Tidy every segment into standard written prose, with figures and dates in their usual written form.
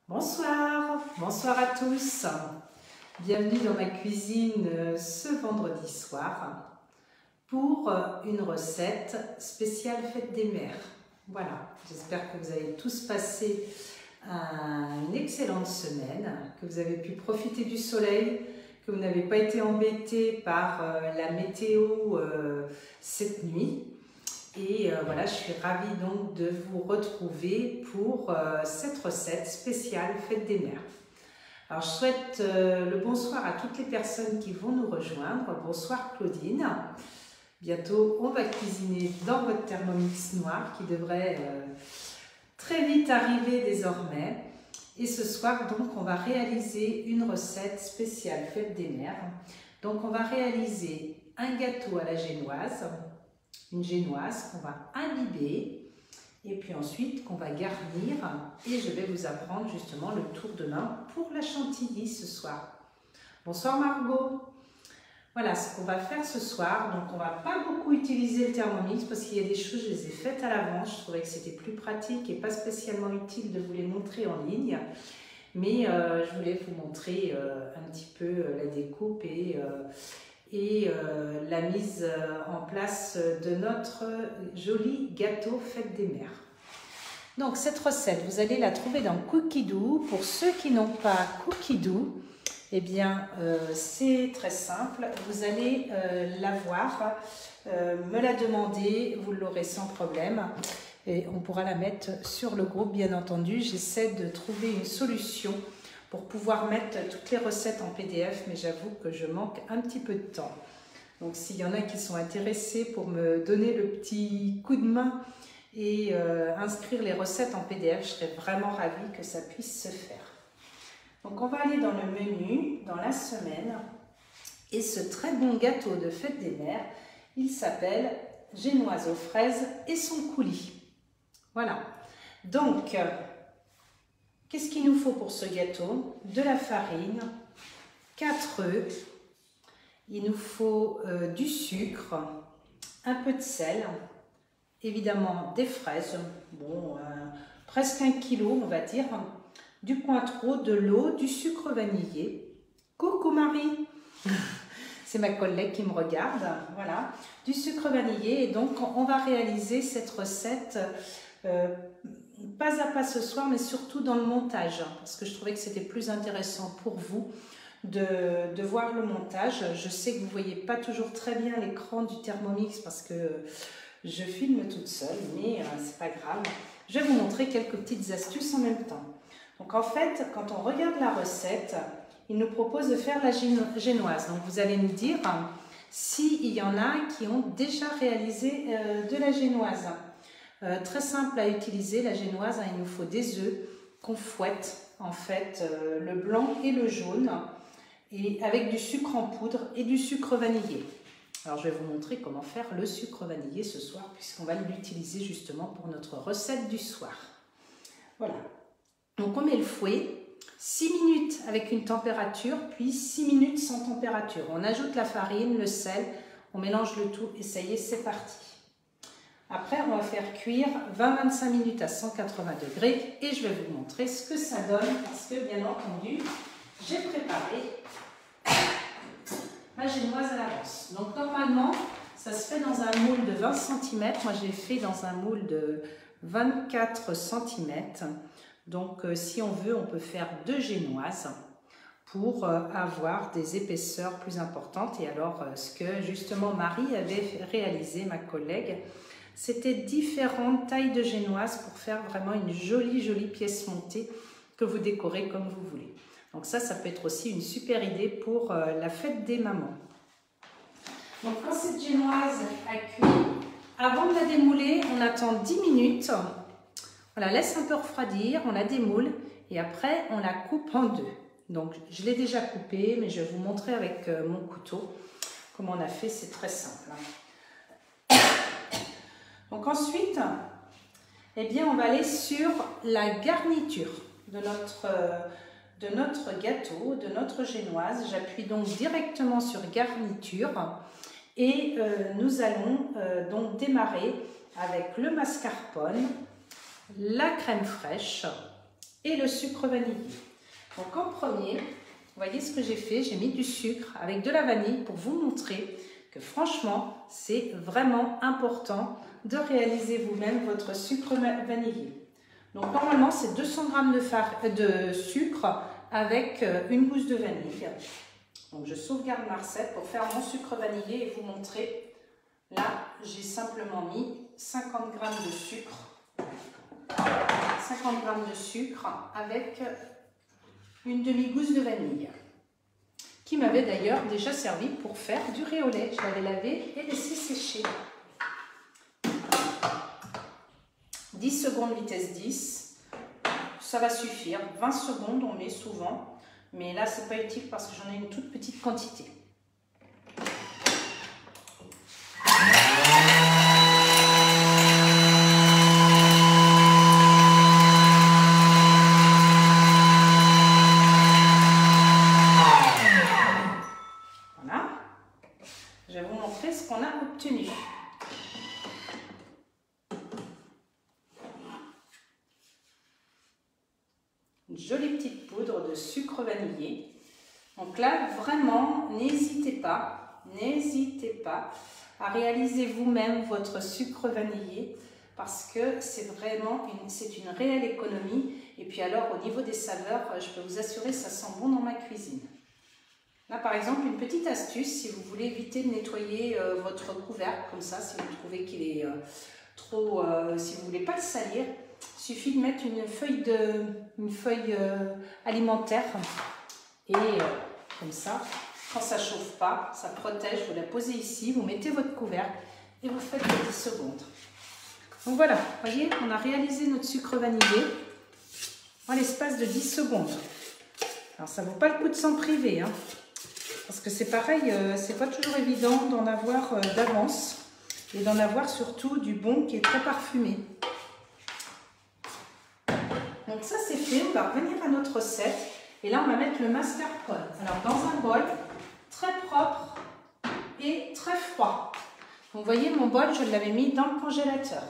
Bonsoir à tous. Bienvenue dans ma cuisine ce vendredi soir pour une recette spéciale fête des mères. Voilà, j'espère que vous avez tous passé une excellente semaine, que vous avez pu profiter du soleil, que vous n'avez pas été embêtés par la météo cette nuit. Et voilà, je suis ravie donc de vous retrouver pour cette recette spéciale fête des mères. Alors je souhaite le bonsoir à toutes les personnes qui vont nous rejoindre. Bonsoir Claudine. Bientôt on va cuisiner dans votre Thermomix noir qui devrait très vite arriver désormais. Et ce soir donc on va réaliser une recette spéciale fête des mères. Donc on va réaliser un gâteau à la génoise. Une génoise qu'on va imbiber et puis ensuite qu'on va garnir, et je vais vous apprendre justement le tour de main pour la chantilly ce soir. Bonsoir Margot. Voilà ce qu'on va faire ce soir. Donc on va pas beaucoup utiliser le Thermomix parce qu'il y a des choses, je les ai faites à l'avance. Je trouvais que c'était plus pratique et pas spécialement utile de vous les montrer en ligne, mais je voulais vous montrer un petit peu la découpe et la mise en place de notre joli gâteau fête des mères. Donc cette recette, vous allez la trouver dans Cookidoo. Pour ceux qui n'ont pas Cookidoo, eh bien c'est très simple. Vous allez l'avoir, me la demander, vous l'aurez sans problème. Et on pourra la mettre sur le groupe bien entendu. J'essaie de trouver une solution pour pouvoir mettre toutes les recettes en PDF, mais j'avoue que je manque un petit peu de temps. Donc s'il y en a qui sont intéressés pour me donner le petit coup de main et inscrire les recettes en PDF, je serais vraiment ravie que ça puisse se faire. Donc on va aller dans le menu, dans la semaine, et ce très bon gâteau de fête des mères, il s'appelle génoise aux fraises et son coulis. Voilà, donc qu'est-ce qu'il nous faut pour ce gâteau? De la farine, 4 œufs, il nous faut du sucre, un peu de sel, évidemment des fraises, bon, presque 1 kg on va dire, du Cointreau, de l'eau, du sucre vanillé. Coucou Marie, c'est ma collègue qui me regarde, voilà, du sucre vanillé. Et donc on va réaliser cette recette pas à pas ce soir, mais surtout dans le montage, parce que je trouvais que c'était plus intéressant pour vous de voir le montage. Je sais que vous ne voyez pas toujours très bien l'écran du Thermomix parce que je filme toute seule, mais c'est pas grave. Je vais vous montrer quelques petites astuces en même temps. Donc en fait, quand on regarde la recette, il nous propose de faire la génoise. Donc vous allez me dire s'il y en a qui ont déjà réalisé de la génoise. Très simple à utiliser, la génoise, il nous faut des œufs qu'on fouette, en fait, le blanc et le jaune, et avec du sucre en poudre et du sucre vanillé. Alors je vais vous montrer comment faire le sucre vanillé ce soir, puisqu'on va l'utiliser justement pour notre recette du soir. Voilà, donc on met le fouet, 6 minutes avec une température, puis 6 minutes sans température. On ajoute la farine, le sel, on mélange le tout et ça y est, c'est parti. Après, on va faire cuire 20-25 minutes à 180 degrés et je vais vous montrer ce que ça donne parce que, bien entendu, j'ai préparé ma génoise à l'avance. Donc, normalement, ça se fait dans un moule de 20 cm. Moi, j'ai fait dans un moule de 24 cm. Donc, si on veut, on peut faire 2 génoises pour avoir des épaisseurs plus importantes. Et alors, ce que justement Marie avait réalisé, ma collègue, c'était différentes tailles de génoise pour faire vraiment une jolie pièce montée que vous décorez comme vous voulez. Donc ça peut être aussi une super idée pour la fête des mamans. Donc quand cette génoise a cuit, avant de la démouler, on attend 10 minutes. On la laisse un peu refroidir, on la démoule et après on la coupe en deux. Donc je l'ai déjà coupée, mais je vais vous montrer avec mon couteau comment on a fait, c'est très simple. Donc ensuite, eh bien, on va aller sur la garniture de notre gâteau, de notre génoise. J'appuie donc directement sur garniture et nous allons donc démarrer avec le mascarpone, la crème fraîche et le sucre vanillé. Donc en premier, vous voyez ce que j'ai fait, j'ai mis du sucre avec de la vanille pour vous montrer que franchement, c'est vraiment important de réaliser vous-même votre sucre vanillé. Donc normalement, c'est 200 g de sucre avec une gousse de vanille. Donc je sauvegarde ma recette pour faire mon sucre vanillé et vous montrer. Là, j'ai simplement mis 50 g de sucre. 50 g de sucre avec une demi-gousse de vanille, qui m'avait d'ailleurs déjà servi pour faire du riz au lait. Je l'avais lavé et laissé sécher. 10 secondes vitesse 10, ça va suffire. 20 secondes on met souvent, mais là c'est pas utile parce que j'en ai une toute petite quantité. Voilà, je vais vous montrer ce qu'on a obtenu. Une jolie petite poudre de sucre vanillé. Donc là, vraiment, n'hésitez pas à réaliser vous-même votre sucre vanillé parce que c'est vraiment une réelle économie. Et puis alors, au niveau des saveurs, je peux vous assurer, ça sent bon dans ma cuisine. Là, par exemple, une petite astuce, si vous voulez éviter de nettoyer votre couvercle comme ça, si vous trouvez qu'il est trop, si vous ne voulez pas le salir, il suffit de mettre une feuille alimentaire et comme ça, quand ça ne chauffe pas, ça protège, vous la posez ici, vous mettez votre couvercle et vous faites 10 secondes. Donc voilà, vous voyez, on a réalisé notre sucre vanillé en l'espace de 10 secondes. Alors ça ne vaut pas le coup de s'en priver, hein, parce que c'est pareil, c'est pas toujours évident d'en avoir d'avance et d'en avoir surtout du bon qui est très parfumé. Donc ça c'est fait, on va revenir à notre recette et là on va mettre le mascarpone. Alors dans un bol très propre et très froid. Vous voyez mon bol, je l'avais mis dans le congélateur.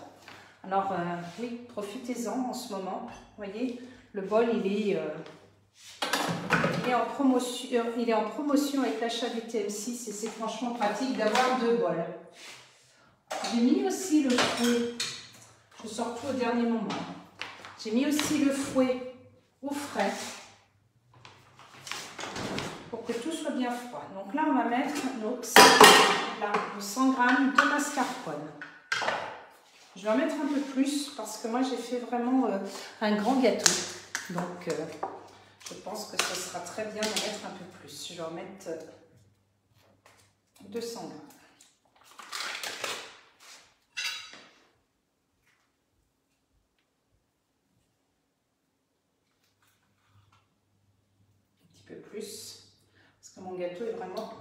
Alors oui, profitez-en en ce moment. Vous voyez, le bol il est en promotion avec l'achat du TM6 et c'est franchement pratique d'avoir 2 bols. J'ai mis aussi le fouet, je sors tout au dernier moment. J'ai mis aussi le fouet au frais pour que tout soit bien froid. Donc là, on va mettre nos 100 g de mascarpone. Je vais en mettre un peu plus parce que moi, j'ai fait vraiment un grand gâteau. Donc, je pense que ce sera très bien d'en mettre un peu plus. Je vais en mettre 200 g. Plus parce que mon gâteau est vraiment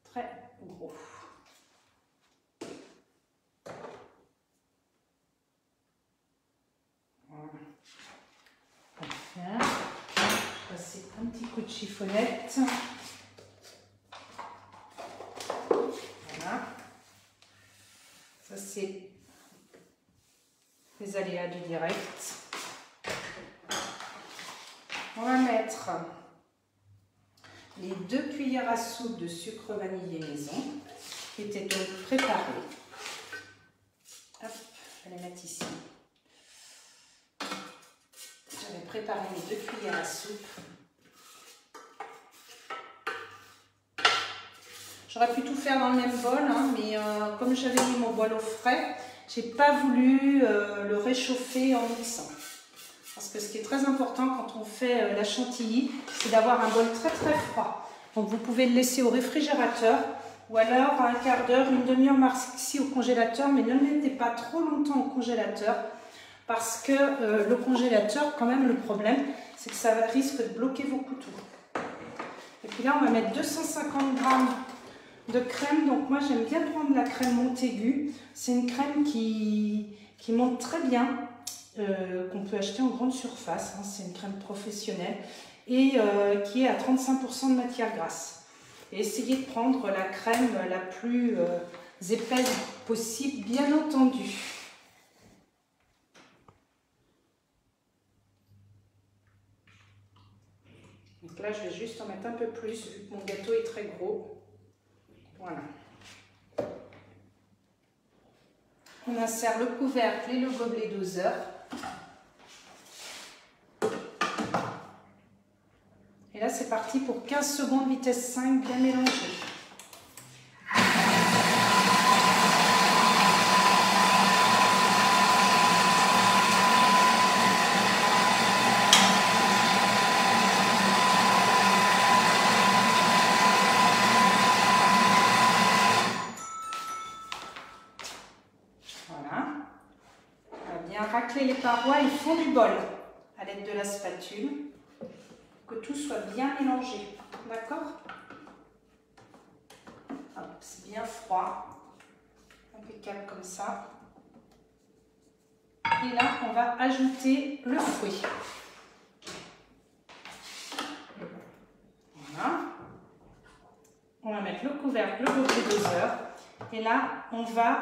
très gros. Voilà. On va faire passer un petit coup de chiffonnette. Voilà. Ça c'est les aléas du direct. On va mettre les 2 cuillères à soupe de sucre vanillé maison qui étaient donc préparées. Hop, je vais les mettre ici. J'avais préparé mes 2 cuillères à soupe. J'aurais pu tout faire dans le même bol, hein, mais comme j'avais mis mon bol au frais, j'ai pas voulu le réchauffer en mixant. Parce que ce qui est très important quand on fait la chantilly, c'est d'avoir un bol très très froid. Donc vous pouvez le laisser au réfrigérateur ou alors un quart d'heure, une demi-heure maxi au congélateur, mais ne le mettez pas trop longtemps au congélateur parce que le congélateur, quand même, le problème, c'est que ça risque de bloquer vos couteaux. Et puis là, on va mettre 250 g de crème. Donc moi, j'aime bien prendre la crème Montaigu. C'est une crème qui monte très bien. Qu'on peut acheter en grande surface, hein, c'est une crème professionnelle et qui est à 35% de matière grasse. Et essayez de prendre la crème la plus épaisse possible, bien entendu. Donc là, je vais juste en mettre un peu plus, vu que mon gâteau est très gros. Voilà. On insère le couvercle et le gobelet doseur. Et là, c'est parti pour 15 secondes, vitesse 5, bien mélangé. Voilà. On va bien racler les parois et le fond du bol à l'aide de la spatule. Que tout soit bien mélangé, d'accord? C'est bien froid, impeccable comme ça. Et là, on va ajouter le fruit. Voilà. On va mettre le couvercle, le gobelet doseur. Et là, on va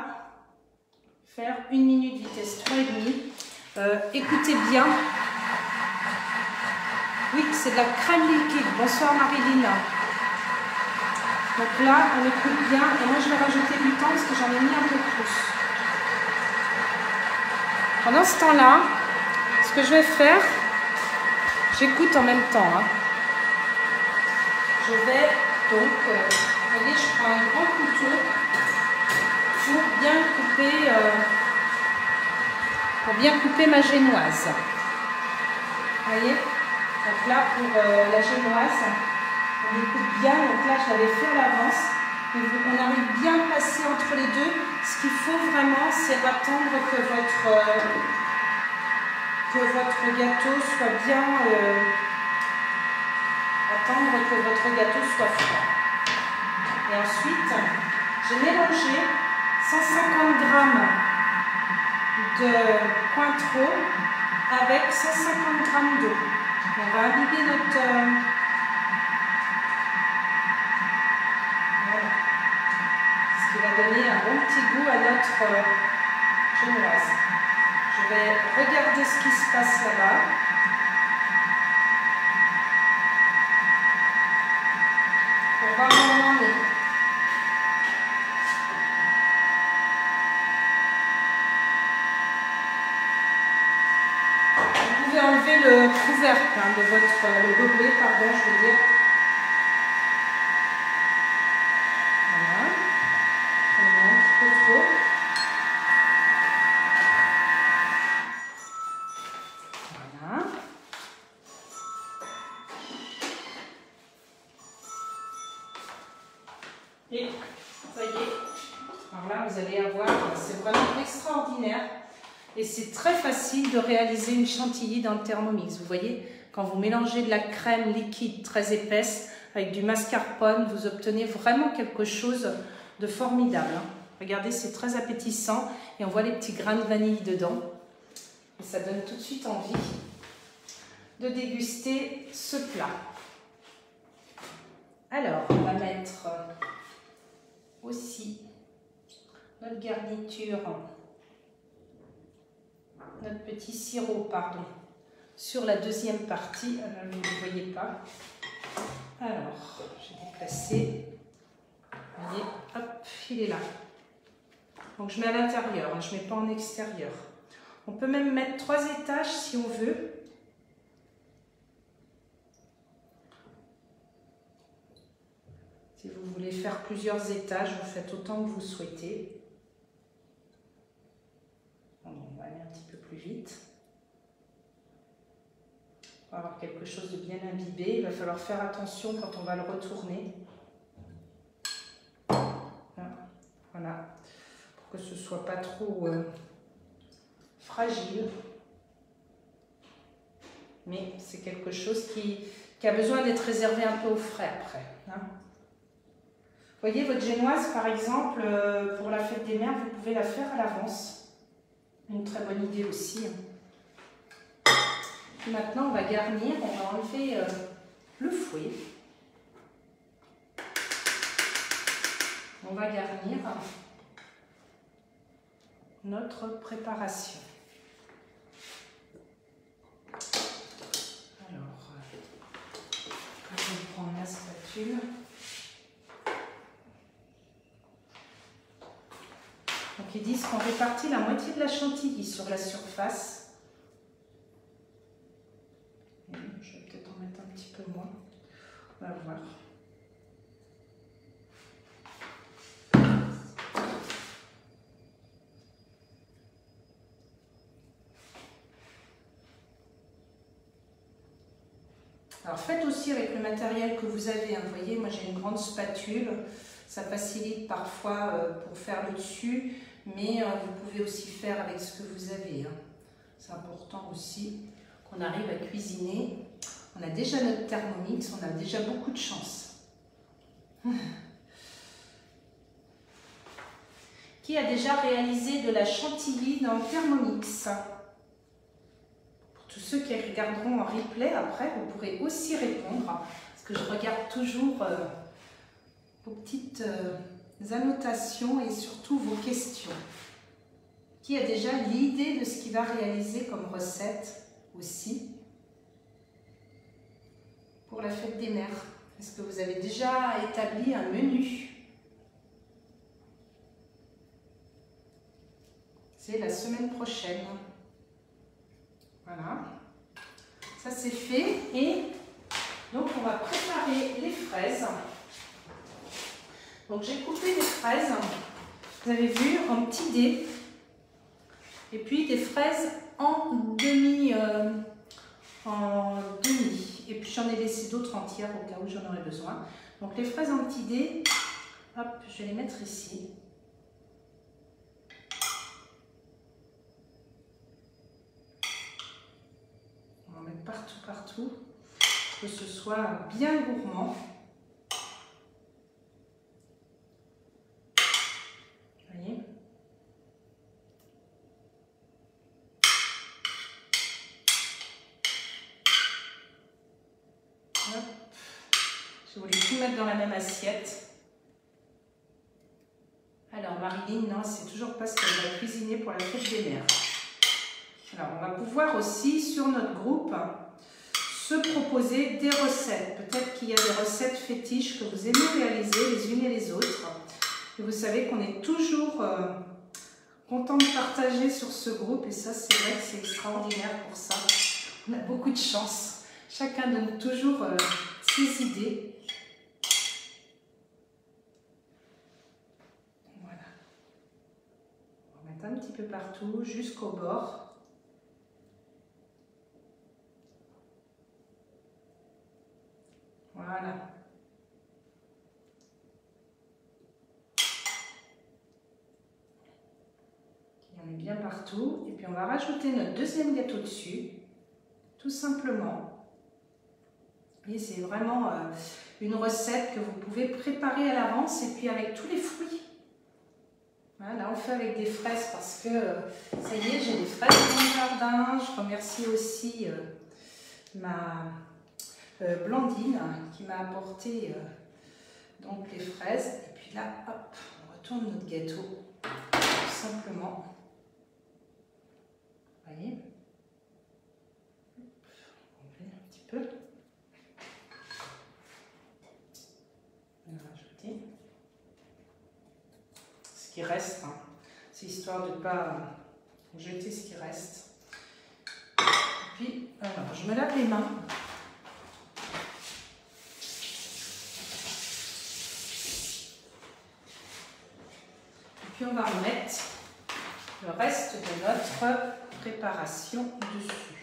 faire 1 minute vitesse 3,5. Écoutez bien. Oui, c'est de la crème liquide. Bonsoir Marilyn. Donc là, on écoute bien. Et moi, je vais rajouter du temps parce que j'en ai mis un peu plus. Pendant ce temps-là, ce que je vais faire, j'écoute en même temps. Hein. Je vais donc, vous voyez, je prends un grand couteau pour bien couper ma génoise. Vous voyez? Donc là, pour la génoise, on écoute bien. Donc là, je l'avais fait à l'avance. On arrive bien à passer entre les deux. Ce qu'il faut vraiment, c'est attendre que votre gâteau soit bien... attendre que votre gâteau soit froid. Et ensuite, j'ai mélangé 150 g de Cointreau avec 150 g d'eau. On va imbiber notre... voilà. Ce qui va donner un bon petit goût à notre génoise. Je vais regarder ce qui se passe là-bas. Pour voir où on en est. Vous pouvez enlever le couvercle de le gobelet, pardon, je veux dire. Voilà. On met un petit peu trop. Voilà. Et ça y est. Alors là, vous allez avoir, c'est vraiment extraordinaire. Et c'est très facile de réaliser une chantilly dans le Thermomix. Vous voyez, quand vous mélangez de la crème liquide très épaisse avec du mascarpone, vous obtenez vraiment quelque chose de formidable. Hein. Regardez, c'est très appétissant et on voit les petits grains de vanille dedans. Et ça donne tout de suite envie de déguster ce plat. Alors, on va mettre aussi notre garniture, notre petit sirop, pardon, sur la deuxième partie. Alors, vous ne voyez pas. Alors, j'ai déplacé. Vous voyez, hop, il est là. Donc, je mets à l'intérieur, hein, je ne mets pas en extérieur. On peut même mettre 3 étages si on veut. Si vous voulez faire plusieurs étages, vous faites autant que vous souhaitez. On va aller un petit peu plus vite. Pour avoir quelque chose de bien imbibé, il va falloir faire attention quand on va le retourner. Voilà, pour que ce ne soit pas trop fragile. Mais c'est quelque chose qui a besoin d'être réservé un peu au frais après. Hein. Vous voyez, votre génoise, par exemple, pour la fête des mères, vous pouvez la faire à l'avance. Une très bonne idée aussi. Et maintenant, on va garnir, on va enlever le fouet. On va garnir notre préparation. Alors, spatule. Donc ils disent qu'on répartit la moitié de la chantilly sur la surface. Et je vais peut-être en mettre un petit peu moins. On va voir. Alors faites aussi avec le matériel que vous avez. Vous voyez, moi j'ai une grande spatule. Ça facilite parfois pour faire le dessus, mais vous pouvez aussi faire avec ce que vous avez. C'est important aussi qu'on arrive à cuisiner. On a déjà notre Thermomix, on a déjà beaucoup de chance. Qui a déjà réalisé de la chantilly dans le Thermomix? Pour tous ceux qui regarderont en replay après, vous pourrez aussi répondre, parce que je regarde toujours vos petites annotations et surtout vos questions. Qui a déjà l'idée de ce qu'il va réaliser comme recette aussi pour la fête des mères? Est-ce que vous avez déjà établi un menu? C'est la semaine prochaine. Voilà. Ça c'est fait et donc on va préparer les fraises. Donc j'ai coupé des fraises, vous avez vu, en petits dés. Et puis des fraises en demi. Et puis j'en ai laissé d'autres entières au cas où j'en aurais besoin. Donc les fraises en petits dés, hop, je vais les mettre ici. On va en mettre partout, pour que ce soit bien gourmand. Vous voyez ? Hop. Je voulais tout mettre dans la même assiette. Alors Marilyn, non, c'est toujours pas ce qu'elle va cuisiner pour la fête des mères. Alors on va pouvoir aussi sur notre groupe se proposer des recettes. Peut-être qu'il y a des recettes fétiches que vous aimez réaliser les unes et les autres. Et vous savez qu'on est toujours content de partager sur ce groupe et ça c'est vrai que c'est extraordinaire pour ça. On a beaucoup de chance. Chacun donne toujours ses idées. Voilà. On va mettre un petit peu partout jusqu'au bord. Voilà. Il y en a bien partout. Et puis on va rajouter notre deuxième gâteau dessus, tout simplement. Et c'est vraiment une recette que vous pouvez préparer à l'avance et puis avec tous les fruits. Voilà, là on fait avec des fraises parce que ça y est, j'ai des fraises dans mon jardin. Je remercie aussi ma Blandine qui m'a apporté donc les fraises. Et puis là, hop, on retourne notre gâteau tout simplement. Vous voyez, on va un petit peu. On va rajouter ce qui reste, hein. C'est histoire de ne pas jeter ce qui reste. Et puis, alors, je me lave les mains. Et puis on va remettre le reste de notre préparation dessus.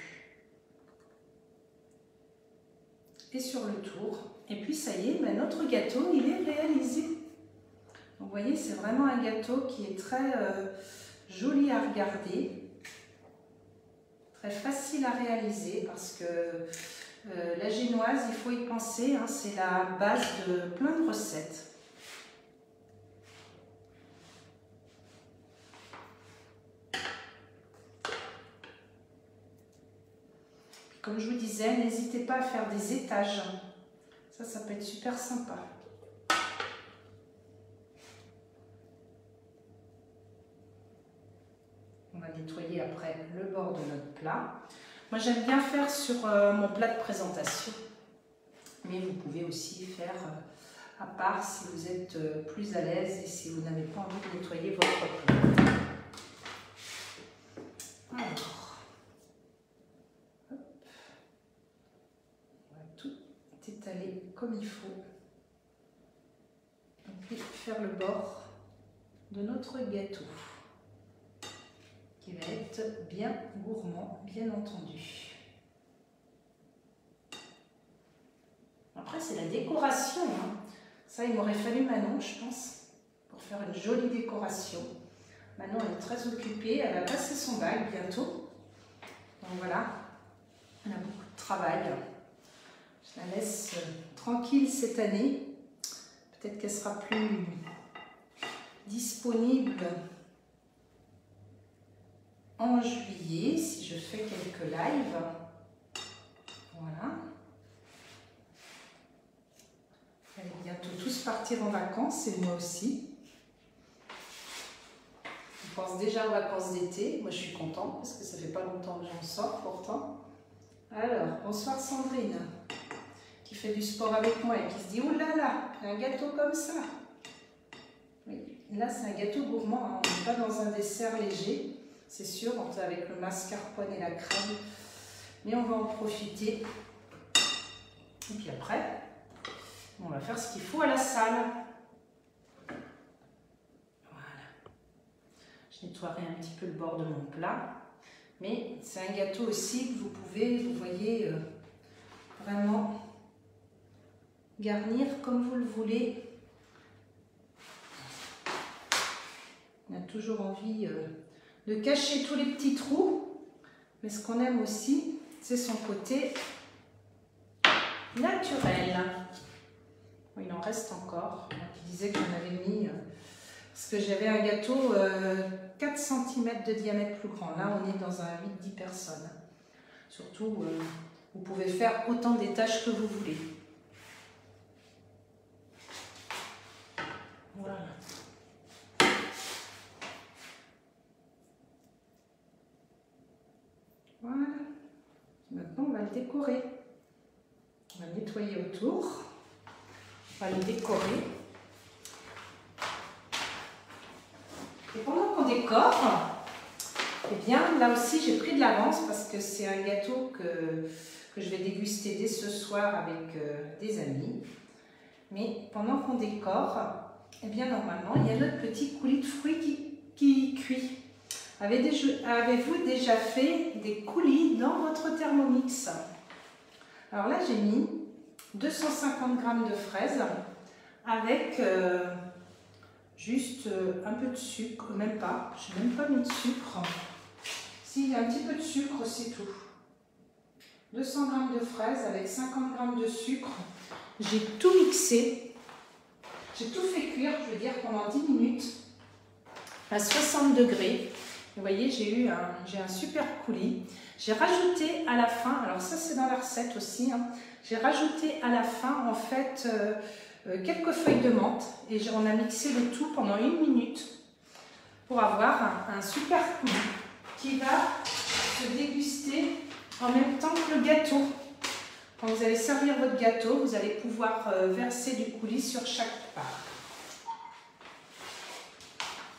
Et sur le tour. Et puis ça y est, ben notre gâteau il est réalisé. Donc, vous voyez, c'est vraiment un gâteau qui est très joli à regarder. Très facile à réaliser parce que la génoise, il faut y penser, hein, c'est la base de plein de recettes. Comme je vous disais, n'hésitez pas à faire des étages. Ça peut être super sympa. On va nettoyer après le bord de notre plat. Moi, j'aime bien faire sur mon plat de présentation. Mais vous pouvez aussi faire à part si vous êtes plus à l'aise et si vous n'avez pas envie de nettoyer votre plat. Alors, hop. On va tout étaler comme il faut. Et puis faire le bord de notre gâteau, qui va être bien gourmand, bien entendu. Après, c'est la décoration, hein. Ça, il m'aurait fallu Manon, je pense, pour faire une jolie décoration. Manon, elle est très occupée, elle va passer son bac bientôt. Donc voilà, elle a beaucoup de travail. Je la laisse tranquille cette année. Peut-être qu'elle sera plus disponible en juillet, si je fais quelques lives. Voilà. Elle va bientôt tous partir en vacances, et moi aussi. On pense déjà aux vacances d'été. Moi, je suis contente parce que ça fait pas longtemps que j'en sors pourtant. Alors, bonsoir Sandrine, qui fait du sport avec moi et qui se dit « Oh là là, un gâteau comme ça !» Oui, là, c'est un gâteau gourmand. Hein. On n'est pas dans un dessert léger, c'est sûr, avec le mascarpone et la crème. Mais on va en profiter. Et puis après, on va faire ce qu'il faut à la salle. Voilà. Je nettoierai un petit peu le bord de mon plat. Mais c'est un gâteau aussi que vous pouvez, vous voyez, vraiment garnir comme vous le voulez. On a toujours envie de cacher tous les petits trous. Mais ce qu'on aime aussi, c'est son côté naturel. Il en reste encore. Je disais que j'en avais mis, parce que j'avais un gâteau 4 cm de diamètre plus grand. Là, on est dans un 8-10 personnes. Surtout, vous pouvez faire autant d'étages que vous voulez. Voilà. Voilà. Maintenant, on va le décorer. On va le nettoyer autour. On va le décorer. Et pendant qu'on décore, eh bien, là aussi, j'ai pris de l'avance parce que c'est un gâteau que je vais déguster dès ce soir avec des amis. Mais pendant qu'on décore, eh bien, normalement, il y a notre petit coulis de fruits qui cuit. Avez-vous déjà fait des coulis dans votre Thermomix? Alors là, j'ai mis 250 g de fraises avec juste un peu de sucre, même pas, je n'ai même pas mis de sucre. Si, il y a un petit peu de sucre, c'est tout. 200 g de fraises avec 50 g de sucre. J'ai tout mixé. J'ai tout fait cuire, je veux dire, pendant 10 minutes à 60 degrés. Vous voyez, j'ai un super coulis. J'ai rajouté à la fin, alors ça c'est dans la recette aussi, hein, j'ai rajouté à la fin en fait quelques feuilles de menthe et on a mixé le tout pendant 1 minute pour avoir un super coulis qui va se déguster en même temps que le gâteau. Quand vous allez servir votre gâteau, vous allez pouvoir verser du coulis sur chaque part.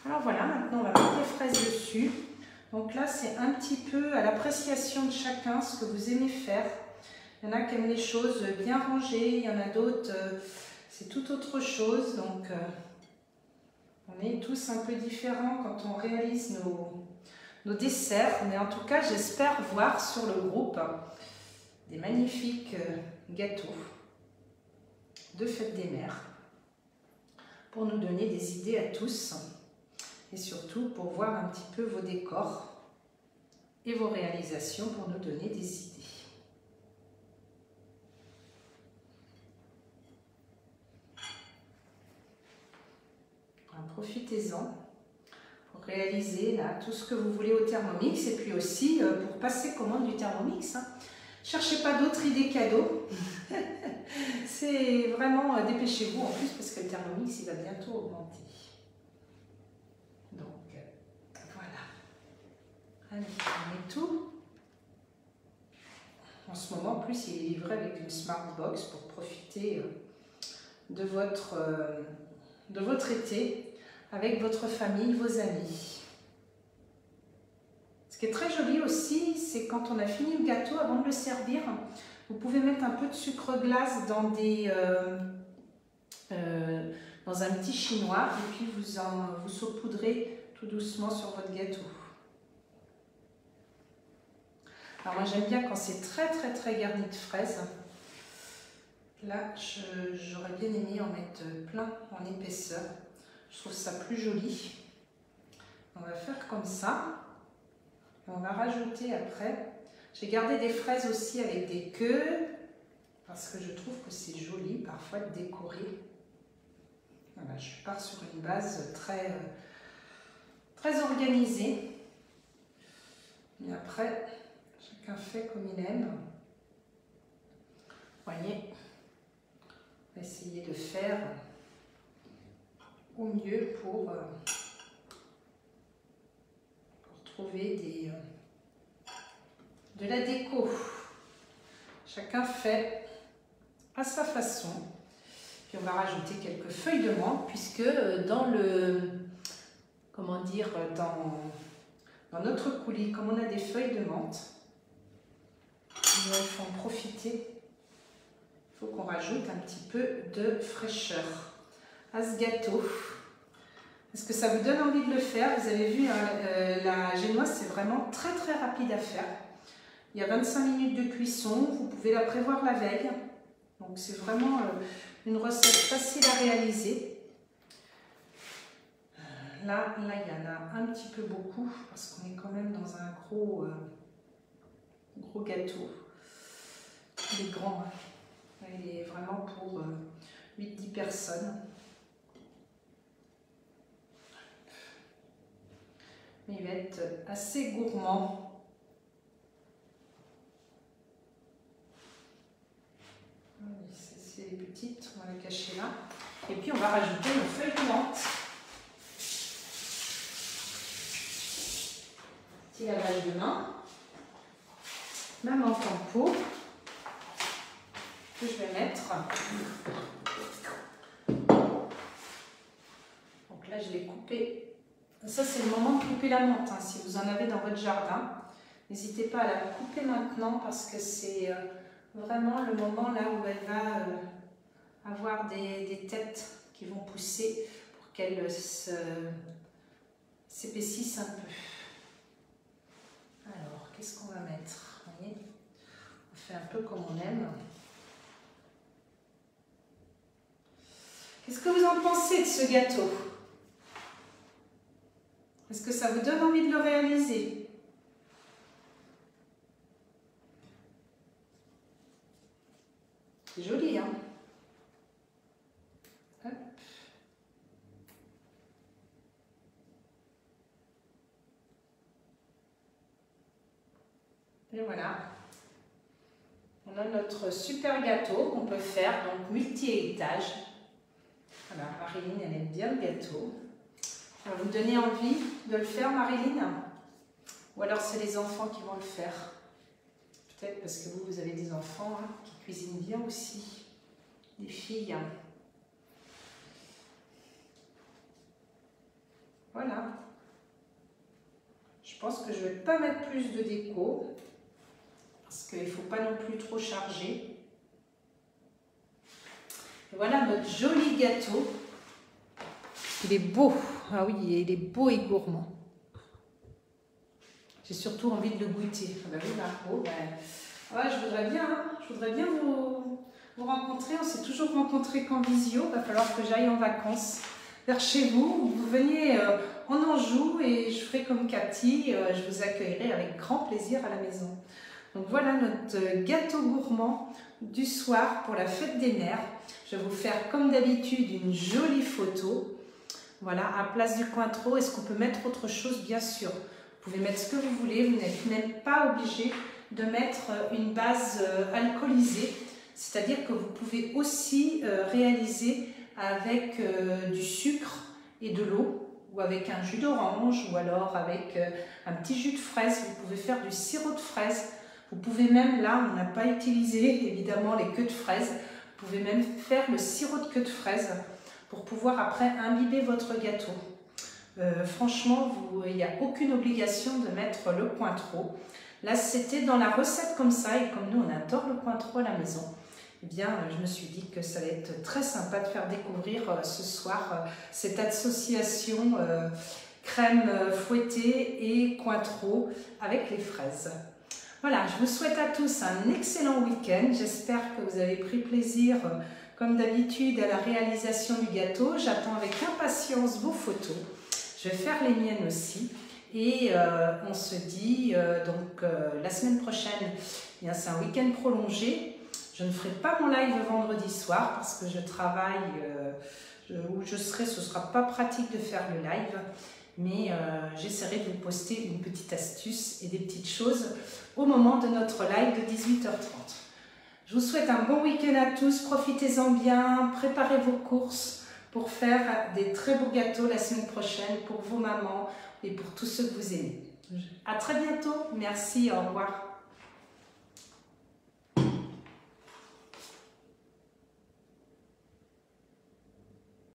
Alors voilà, maintenant on va mettre les fraises dessus. Donc là, c'est un petit peu à l'appréciation de chacun ce que vous aimez faire. Il y en a qui aiment les choses bien rangées, il y en a d'autres, c'est tout autre chose. Donc on est tous un peu différents quand on réalise nos desserts. Mais en tout cas, j'espère voir sur le groupe des magnifiques gâteaux de fête des mères pour nous donner des idées à tous. Et surtout pour voir un petit peu vos décors et vos réalisations pour nous donner des idées. Profitez-en pour réaliser là, tout ce que vous voulez au Thermomix et puis aussi pour passer commande du Thermomix. Hein. Cherchez pas d'autres idées cadeaux. C'est vraiment dépêchez-vous en plus parce que le Thermomix il va bientôt augmenter. Voilà. Allez, on met tout. En ce moment, en plus, il est livré avec une Smartbox pour profiter de votre été avec votre famille, vos amis. Ce qui est très joli aussi, c'est quand on a fini le gâteau, avant de le servir, vous pouvez mettre un peu de sucre glace dans un petit chinois et puis vous saupoudrez tout doucement sur votre gâteau. Alors moi j'aime bien quand c'est très garni de fraises. Là j'aurais bien aimé en mettre plein en épaisseur. Je trouve ça plus joli. On va faire comme ça. Et on va rajouter après. J'ai gardé des fraises aussi avec des queues parce que je trouve que c'est joli parfois de décorer. Voilà, je pars sur une base très organisée. Et après, chacun fait comme il aime. Vous voyez, on va essayer de faire au mieux pour trouver de la déco. Chacun fait à sa façon. Puis on va rajouter quelques feuilles de menthe puisque dans notre coulis, comme on a des feuilles de menthe, il faut en profiter. Il faut qu'on rajoute un petit peu de fraîcheur à ce gâteau. Est-ce que ça vous donne envie de le faire? Vous avez vu, la génoise, c'est vraiment très rapide à faire. Il y a 25 minutes de cuisson, vous pouvez la prévoir la veille. Donc c'est vraiment une recette facile à réaliser. Là, il y en a un petit peu beaucoup parce qu'on est quand même dans un gros gâteau. Il est grand, hein. Il est vraiment pour 8-10 personnes. Mais il va être assez gourmand. C'est les petites, on va les cacher là. Et puis on va rajouter nos feuilles de menthe. Petit lavage de main. Même en tempo. Que je vais mettre. Donc là, je l'ai coupé. Ça, c'est le moment de couper la menthe. Hein. Si vous en avez dans votre jardin, n'hésitez pas à la couper maintenant parce que c'est vraiment le moment là où elle va avoir des têtes qui vont pousser pour qu'elle s'épaississe un peu. Alors, qu'est-ce qu'on va mettre? Vous voyez, on fait un peu comme on aime. Qu'est-ce que vous en pensez de ce gâteau? Est-ce que ça vous donne envie de le réaliser? C'est joli, hein? Hop. Et voilà. On a notre super gâteau qu'on peut faire, donc multi-étage. Voilà, Marilyn, elle aime bien le gâteau. Ça va vous donner envie de le faire, Marilyn? Ou alors c'est les enfants qui vont le faire? Peut-être parce que vous avez des enfants hein, qui cuisinent bien aussi. Des filles. Voilà. Je pense que je ne vais pas mettre plus de déco. Parce qu'il ne faut pas non plus trop charger. Et voilà notre joli gâteau. Il est beau. Ah oui, il est beau et gourmand. J'ai surtout envie de le goûter. Ah ben oui, Marco, ouais, je voudrais bien vous rencontrer. On s'est toujours rencontrés qu'en visio. Il va falloir que j'aille en vacances vers chez vous. Vous veniez en Anjou et je ferai comme Cathy. Je vous accueillerai avec grand plaisir à la maison. Donc voilà notre gâteau gourmand du soir pour la fête des mères. Je vais vous faire comme d'habitude une jolie photo. Voilà, à Place du Cointreau. Est-ce qu'on peut mettre autre chose? Bien sûr. Vous pouvez mettre ce que vous voulez. Vous n'êtes même pas obligé de mettre une base alcoolisée. C'est-à-dire que vous pouvez aussi réaliser avec du sucre et de l'eau ou avec un jus d'orange ou alors avec un petit jus de fraise. Vous pouvez faire du sirop de fraise. Vous pouvez même, là on n'a pas utilisé évidemment les queues de fraises, vous pouvez même faire le sirop de queue de fraise pour pouvoir après imbiber votre gâteau. Franchement, il n'y a aucune obligation de mettre le Cointreau. Là, c'était dans la recette comme ça, et comme nous, on adore le Cointreau à la maison, eh bien, je me suis dit que ça allait être très sympa de faire découvrir ce soir cette association crème fouettée et Cointreau avec les fraises. Voilà, je vous souhaite à tous un excellent week-end. J'espère que vous avez pris plaisir, comme d'habitude, à la réalisation du gâteau. J'attends avec impatience vos photos. Je vais faire les miennes aussi. Et on se dit la semaine prochaine, c'est un week-end prolongé. Je ne ferai pas mon live vendredi soir parce que je travaille où je serai, ce ne sera pas pratique de faire le live. Mais j'essaierai de vous poster une petite astuce et des petites choses au moment de notre live de 18h30. Je vous souhaite un bon week-end à tous, profitez-en bien, préparez vos courses pour faire des très beaux gâteaux la semaine prochaine pour vos mamans et pour tous ceux que vous aimez. À très bientôt, merci, au revoir.